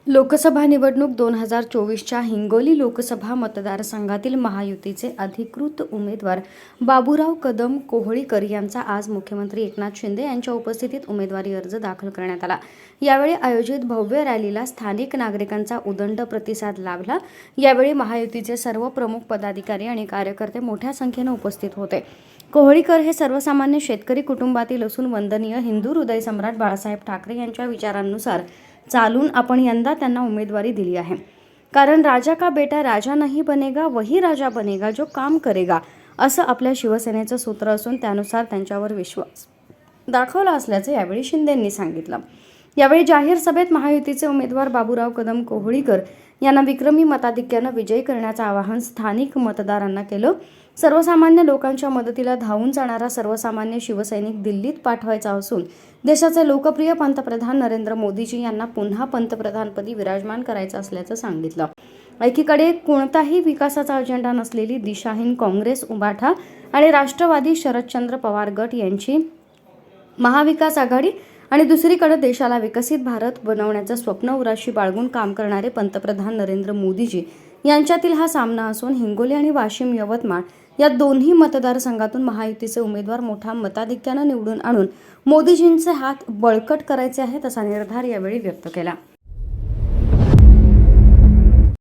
लोकसभा निवडणूक 2024च्या हिंगोली लोकसभा मतदारसंघातील महायुतीचे अधिकृत उमेदवार बाबूराव कदम कोहळीकर यांचा आज मुख्यमंत्री एकनाथ शिंदे यांच्या उपस्थितीत उमेदवारी अर्ज दाखल करण्यात आला। यावेळी आयोजित भव्य रॅलीला स्थानिक नागरिकांचा उदंड प्रतिसाद लाभला। यावेळी महायुतीचे सर्व प्रमुख पदाधिकारी आणि कार्यकर्ते मोठ्या संख्येने उपस्थित होते। कोहळीकर हे सर्वसामान्य शेतकरी कुटुंबातील असून वंदनीय हिंदू हृदय सम्राट बाळासाहेब ठाकरे यांच्या विचारांनुसार चालून आपण यंदा त्यांना उमेदवारी दिली आहे। कारण राजा का बेटा राजा नहीं बनेगा वही राजा बनेगा जो काम करेगा असं आपल्या शिवसेनेचं सूत्र असून त्यानुसार त्यांच्यावर विश्वास दाखवला असल्याचं यावेळी शिंदेंनी सांगितलं। यावेळी जाहीर सभेत महायुतीचे उमेदवार बाबूराव कदम कोहळीकर यांना विक्रमी मताधिक्याने विजयी करण्याचं आवाहन स्थानिक मतदारांना केलं। सर्वसामान्य लोकांच्या मदतीला धावून जाणारा सर्वसामान्य शिवसैनिक दिल्लीत पाठवायचा असून देशाचे लोकप्रिय पंतप्रधान नरेंद्र मोदीजी यांना पुन्हा पंतप्रधानपदी विराजमान करायचं असल्याचं सांगितलं। एकीकडे कोणताही विकासाचा अजेंडा नसलेली दिशाहीन काँग्रेस उभाठा आणि राष्ट्रवादी शरदचंद्र पवार गट यांची महाविकास आघाडी आणि दुसरीकडे देशाला विकसित भारत बनवण्याचं स्वप्न उराशी बाळगून काम करणारे पंतप्रधान नरेंद्र मोदीजी यांच्यातील हा सामना असून हिंगोली आणि वाशिम यवतमाळ या दोन्ही मतदारसंघातून महायुतीचे उमेदवार मोठ्या मताधिक्याने निवडून आणून मोदीजींचे हात बळकट करायचे आहेत असा निर्धार यावेळी व्यक्त केला।